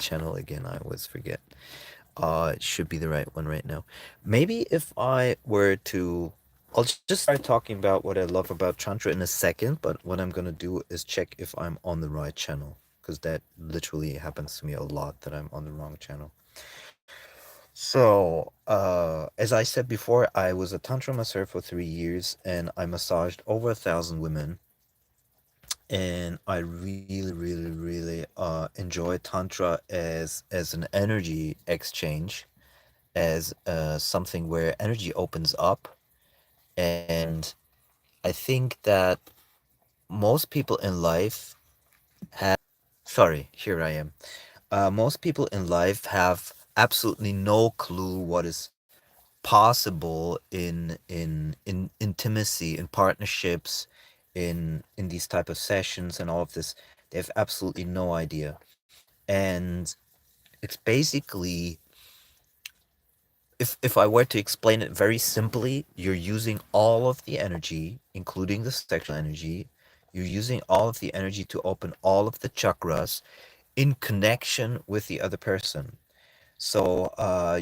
channel again. I always forget. It should be the right one right now. Maybe if I were to, I'll just start talking about what I love about Tantra in a second, but what I'm gonna do is check if I'm on the right channel, because that literally happens to me a lot that I'm on the wrong channel. So, as I said before, I was a Tantra masseur for 3 years and I massaged over 1,000 women. And I really, really, really enjoy Tantra as an energy exchange, as something where energy opens up. And I think that most people in life have, sorry, here I am. Most people in life have absolutely no clue what is possible in intimacy, in partnerships, in these type of sessions and all of this. They have absolutely no idea. And it's basically, if I were to explain it very simply, you're using all of the energy, including the sexual energy. You're using all of the energy to open all of the chakras in connection with the other person. So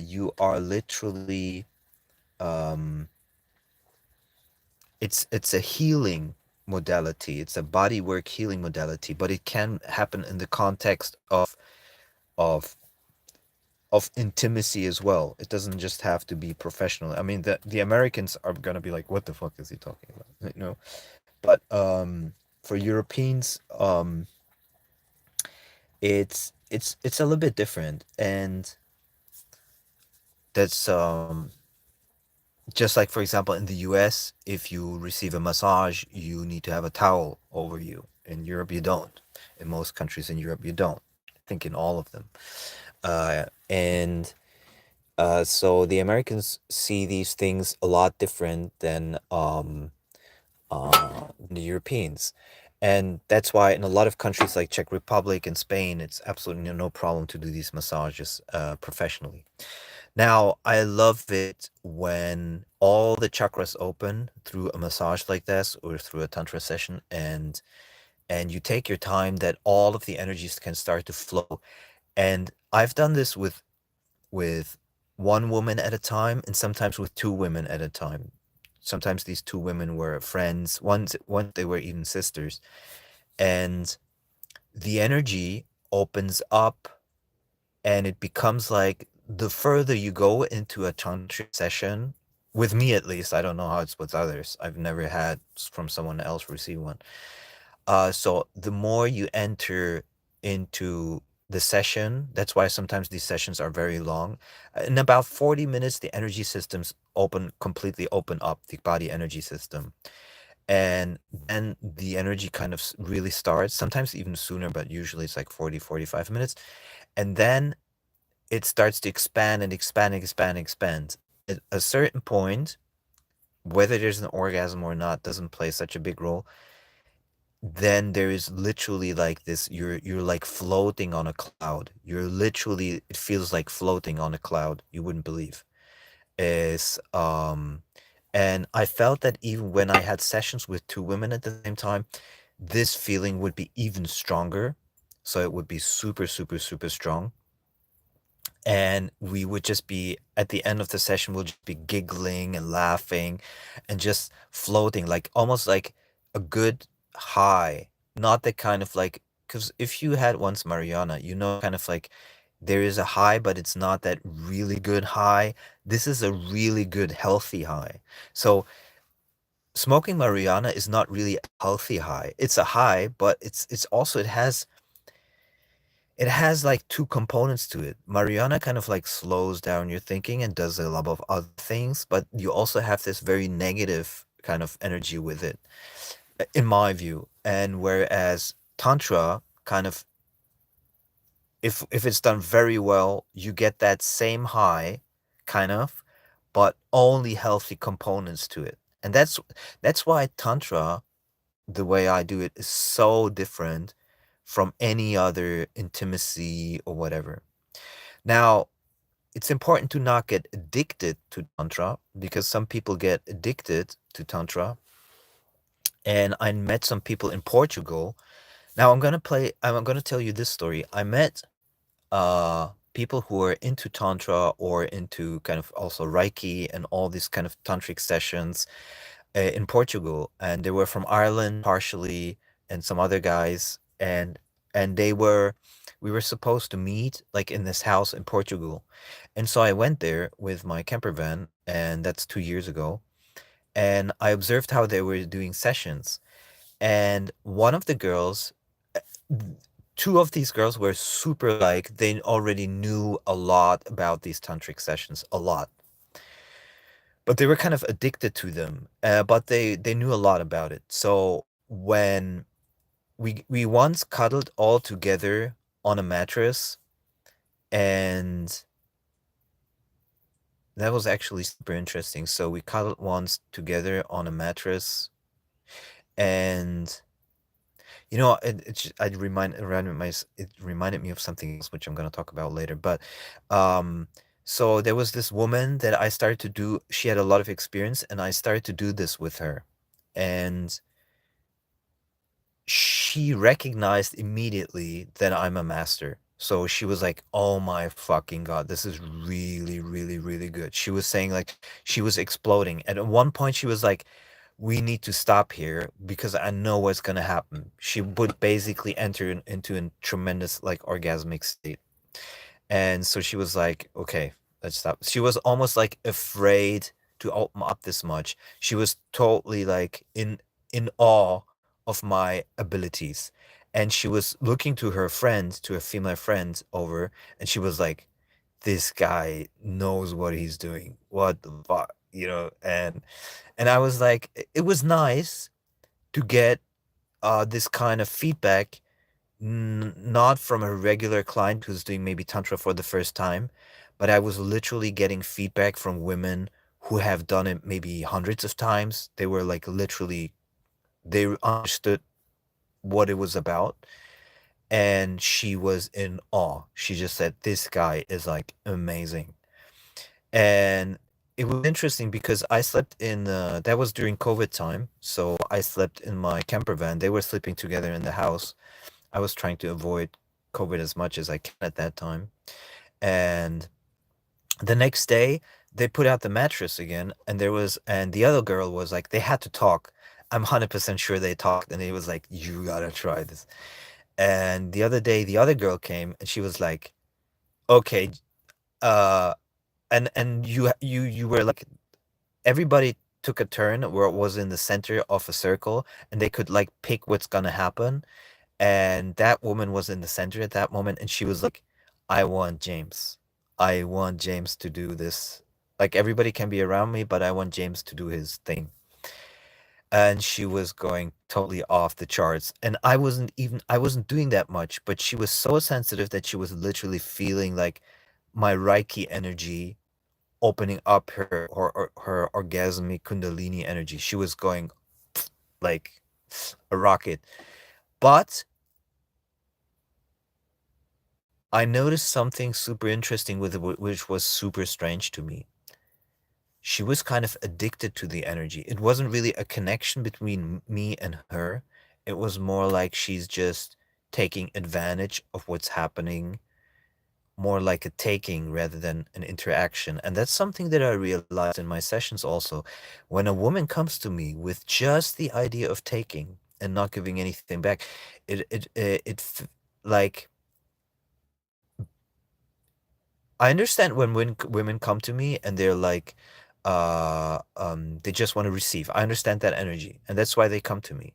you are literally, um, it's a healing modality. It's a body work healing modality, but it can happen in the context of of intimacy as well. It doesn't just have to be professional. I mean, the Americans are gonna be like, "What the fuck is he talking about?" You know. But for Europeans, it's a little bit different, and that's just like, for example, in the US, if you receive a massage, you need to have a towel over you. In Europe, you don't. In most countries in Europe, you don't. I think in all of them. And so the Americans see these things a lot different than the Europeans. And that's why in a lot of countries like Czech Republic and Spain, it's absolutely no problem to do these massages professionally. Now, I love it when all the chakras open through a massage like this or through a tantra session, and you take your time that all of the energies can start to flow. And I've done this with one woman at a time and sometimes with two women at a time. Sometimes these two women were friends, once they were even sisters, and the energy opens up and it becomes like the further you go into a tantric session, with me at least, I don't know how it's with others. I've never had from someone else receive one. So the more you enter into the session, that's why sometimes these sessions are very long. In about 40 minutes, the energy systems completely open up, the body energy system. And then the energy kind of really starts, sometimes even sooner, but usually it's like 40, 45 minutes. And then it starts to expand and expand and expand and expand. At a certain point, whether there's an orgasm or not doesn't play such a big role. Then there is literally like this, you're like floating on a cloud. You're literally, it feels like floating on a cloud. You wouldn't believe. Is and I felt that even when I had sessions with two women at the same time, this feeling would be even stronger. So it would be super, super, super strong. And we would just be at the end of the session, we'll just be giggling and laughing and just floating, like almost like a good high. Not the kind of like, because if you had once marijuana, you know, kind of like there is a high, but it's not that really good high. This is a really good healthy high. So smoking marijuana is not really a healthy high. It's a high, but it's also, it has like two components to it. Mariana kind of like slows down your thinking and does a lot of other things, but you also have this very negative kind of energy with it, in my view. And whereas Tantra kind of, if it's done very well, you get that same high, kind of, but only healthy components to it. And that's why Tantra, the way I do it, is so different from any other intimacy or whatever. Now, it's important to not get addicted to Tantra, because some people get addicted to Tantra. And I met some people in Portugal. Now I'm gonna tell you this story. I met people who are into tantra or into kind of also reiki and all these kind of tantric sessions in Portugal, and they were from Ireland partially, and some other guys, and we were supposed to meet like in this house in Portugal, and so I went there with my camper van, and that's 2 years ago, and I observed how they were doing sessions, and one of the girls, uh, two of these girls were super like they already knew a lot about these tantric sessions, a lot, but they were kind of addicted to them. But they knew a lot about it. So when we once cuddled all together on a mattress, and that was actually super interesting. So we cuddled once together on a mattress, and it reminded me of something else, which I'm gonna talk about later. But um, so there was this woman that I started to do. She had a lot of experience, and I started to do this with her, and she recognized immediately that I'm a master. So she was like, "Oh my fucking God, this is really, really, really good." She was saying like she was exploding. And at one point she was like, "We need to stop here because I know what's gonna happen." She would basically enter into a tremendous like orgasmic state. And so she was like, "Okay, let's stop." She was almost like afraid to open up this much. She was totally like in awe of my abilities. And she was looking to her friend, to a female friend over, and she was like, "This guy knows what he's doing. What the fuck?" And I was like, it was nice to get this kind of feedback, not from a regular client who's doing maybe tantra for the first time, but I was literally getting feedback from women who have done it maybe hundreds of times. They were like literally, they understood what it was about, and she was in awe. She just said, "This guy is like amazing." And it was interesting because I slept in that was during COVID time, so I slept in my camper van. They were sleeping together in the house. I was trying to avoid COVID as much as I can at that time. And the next day, they put out the mattress again, and the other girl was like, they had to talk. I'm 100% sure they talked, and he was like, "You gotta try this." And the other day, the other girl came, and she was like, "Okay, uh," and you were like, everybody took a turn where it was in the center of a circle, and they could like pick what's gonna happen. And that woman was in the center at that moment, and she was like, "I want James. I want James to do this. Like everybody can be around me, but I want James to do his thing." And she was going totally off the charts. And I wasn't doing that much, but she was so sensitive that she was literally feeling like my Reiki energy opening up her orgasmic Kundalini energy. She was going like a rocket. But I noticed something super interesting with it, which was super strange to me. She was kind of addicted to the energy. It wasn't really a connection between me and her. It was more like she's just taking advantage of what's happening, more like a taking rather than an interaction. And that's something that I realized in my sessions also. When a woman comes to me with just the idea of taking and not giving anything back, like, I understand when women come to me and they're like, they just want to receive. I understand that energy, and that's why they come to me.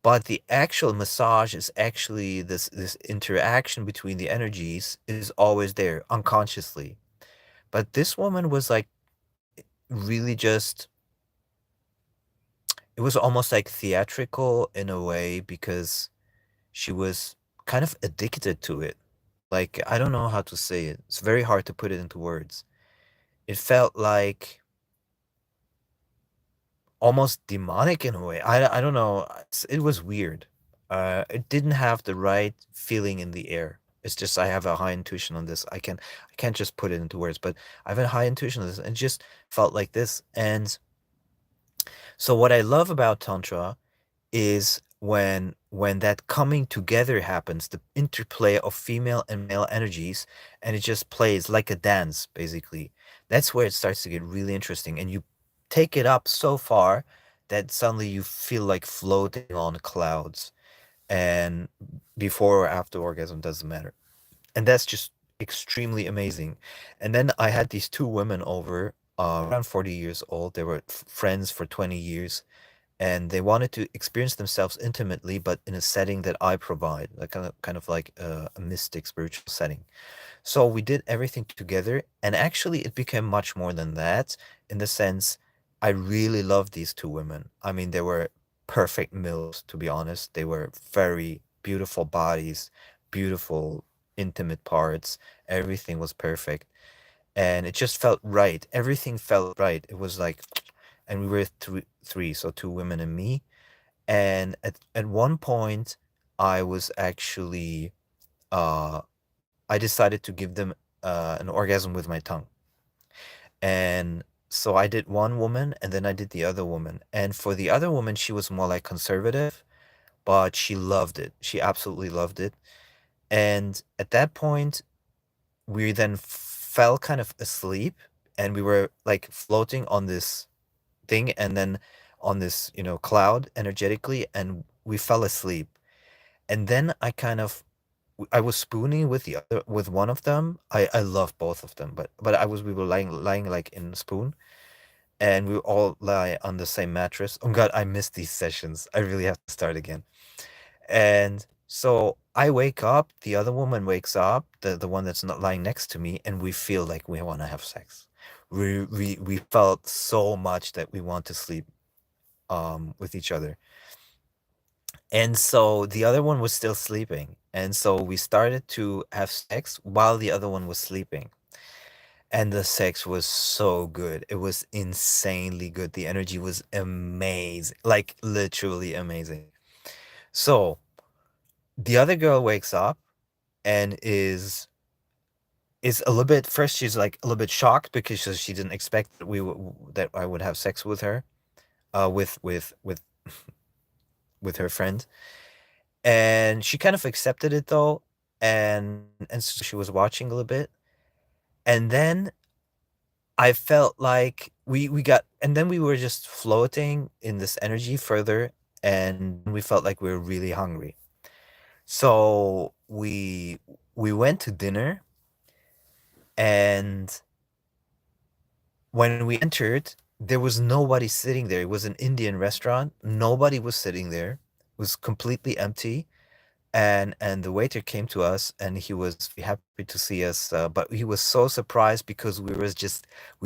But the actual massage is actually this interaction between the energies is always there unconsciously. But this woman was like really just, it was almost like theatrical in a way because she was kind of addicted to it. Like, I don't know how to say it. It's very hard to put it into words. It felt like almost demonic in a way. I don't know. It was weird. It didn't have the right feeling in the air. It's just I have a high intuition on this. I can't just put it into words, but I have a high intuition on this, and it just felt like this. And so what I love about tantra is when that coming together happens, the interplay of female and male energies, and it just plays like a dance, basically. That's where it starts to get really interesting, and you take it up so far that suddenly you feel like floating on clouds, and before or after orgasm doesn't matter. And that's just extremely amazing. And then I had these two women over, around 40 years old. They were friends for 20 years, and they wanted to experience themselves intimately, but in a setting that I provide, like kind of like a mystic spiritual setting. So we did everything together, and actually it became much more than that, in the sense I really loved these two women. I mean, they were perfect milfs, to be honest. They were very beautiful bodies, beautiful intimate parts. Everything was perfect, and it just felt right. Everything felt right. It was like, and we were three, so two women and me. And at one point, I was actually uh I decided to give them an orgasm with my tongue. And so I did one woman, and then I did the other woman. And for the other woman, she was more like conservative, but she loved it. She absolutely loved it. And at that point, we then fell kind of asleep, and we were like floating on this thing, and then on this, cloud energetically, and we fell asleep. And then I was spooning with with one of them. I love both of them, but we were lying like in a spoon, and we all lie on the same mattress. Oh God, I miss these sessions. I really have to start again. And so I wake up, the other woman wakes up, the one that's not lying next to me, and we feel like we want to have sex. We felt so much that we want to sleep with each other. And so the other one was still sleeping. And so we started to have sex while the other one was sleeping. And the sex was so good. It was insanely good. The energy was amazing, like literally amazing. So the other girl wakes up and is a little bit, first she's like a little bit shocked because she didn't expect that that I would have sex with her, with her friend. And she kind of accepted it though, and so she was watching a little bit, and then I felt like we got, and then we were just floating in this energy further, and we felt like we were really hungry. So we went to dinner, and when we entered, there was nobody sitting there. It was an Indian restaurant. Nobody was sitting there. It was completely empty. And the waiter came to us, and he was happy to see us, but he was so surprised because we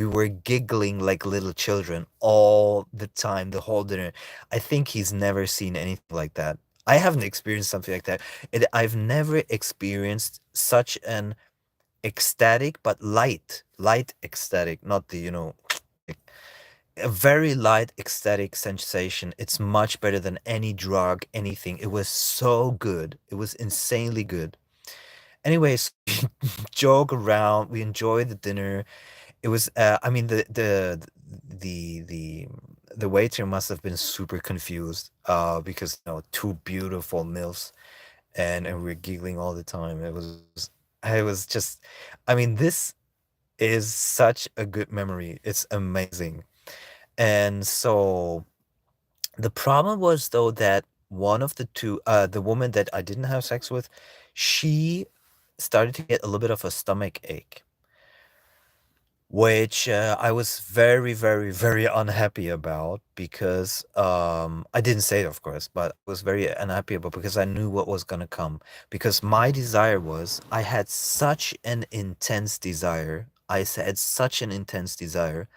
were giggling like little children all the time, the whole dinner. I think he's never seen anything like that. I haven't experienced something like that. I've never experienced such an ecstatic, but light ecstatic, not the, like a very light ecstatic sensation. It's much better than any drug, anything. It was so good. It was insanely good. Anyways, joke around. We enjoyed the dinner. It was, I mean, the the the waiter must have been super confused, because two beautiful milfs, and we're giggling all the time. I was just, I mean, this is such a good memory. It's amazing. And so the problem was though that one of the two, the woman that I didn't have sex with, she started to get a little bit of a stomach ache, which I was very, very, very unhappy about because I didn't say it, of course, but I was very unhappy about because I knew what was gonna come. Because my desire was, I had such an intense desire. Had such an intense desire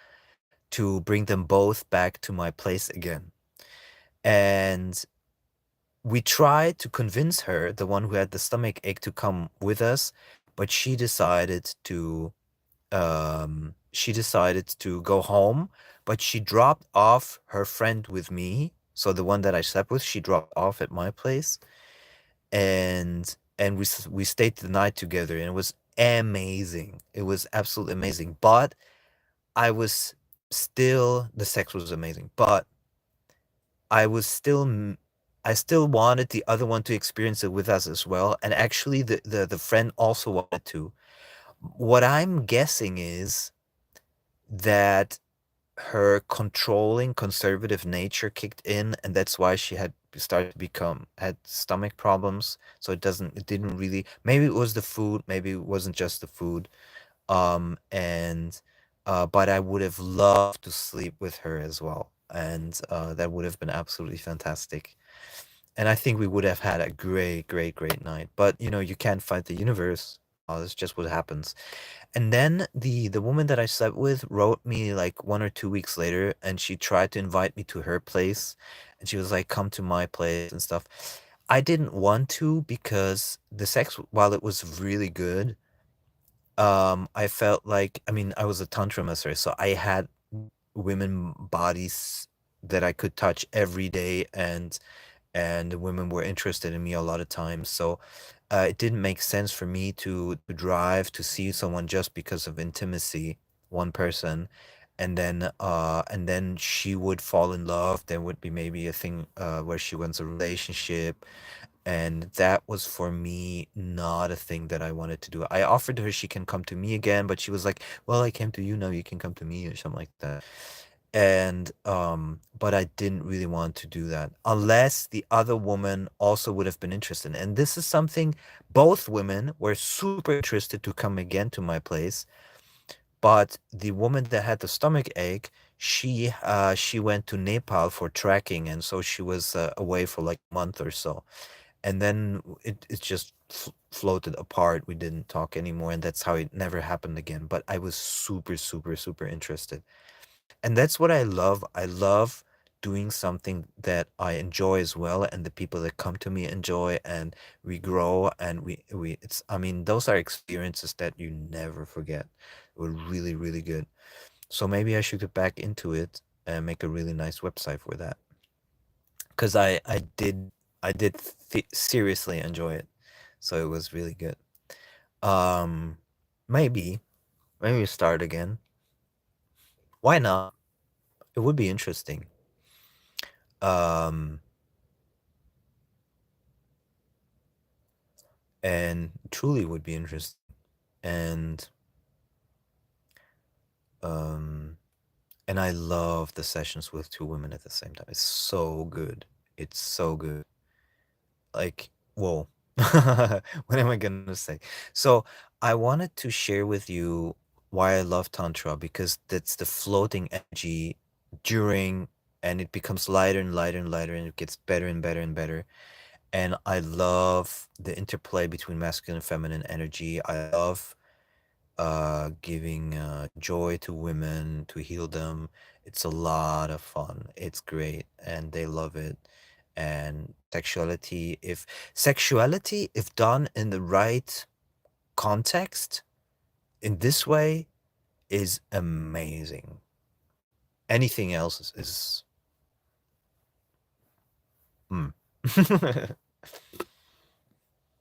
to bring them both back to my place again. And we tried to convince her, the one who had the stomach ache, to come with us, but she decided to go home, but she dropped off her friend with me. So the one that I slept with, she dropped off at my place, and we stayed the night together, and it was amazing. It was absolutely amazing. But I was still the sex was amazing, but I was still I still wanted the other one to experience it with us as well. And actually, the friend also wanted to. What I'm guessing is that her controlling conservative nature kicked in, and that's why she had started to become had stomach problems. So it didn't really, maybe it was the food, maybe it wasn't just the food. And but I would have loved to sleep with her as well, and that would have been absolutely fantastic. And I think we would have had a great, great, great night. But you can't fight the universe. It's just what happens. And then the woman that I slept with wrote me like 1 or 2 weeks later, and she tried to invite me to her place, and she was like, "Come to my place and stuff." I didn't want to because the sex, while it was really good, I felt like, I mean, I was a tantra master, so I had women bodies that I could touch every day, and the women were interested in me a lot of times. So it didn't make sense for me to drive to see someone just because of intimacy, one person, and then she would fall in love. There would be maybe a thing where she wants a relationship, and that was for me not a thing that I wanted to do. I offered her she can come to me again, but she was like, "Well, I came to you, now you can come to me," or something like that. And but I didn't really want to do that unless the other woman also would have been interested. And this is something, both women were super interested to come again to my place, but the woman that had the stomach ache, she went to Nepal for trekking, and so she was away for like a month or so. And then it just floated apart. We didn't talk anymore, and that's how it never happened again. But I was super, super, super interested. And that's what I love. I love doing something that I enjoy as well, and the people that come to me enjoy, and we grow, and we it's I mean, those are experiences that you never forget. They were really, really good. So maybe I should get back into it and make a really nice website for that. Because I did seriously enjoy it. So it was really good. Um maybe maybe start again. Why not? It would be interesting. Um and truly would be interesting. And um and I love the sessions with two women at the same time. It's so good. It's so good. Like, whoa. What am I gonna say? So I wanted to share with you why I love Tantra, because that's the floating energy during, and it becomes lighter and lighter and lighter, and it gets better and better and better. And I love the interplay between masculine and feminine energy. I love giving joy to women to heal them. It's a lot of fun. It's great, and they love it. And sexuality, if done in the right context, in this way, is amazing. Anything else is mm.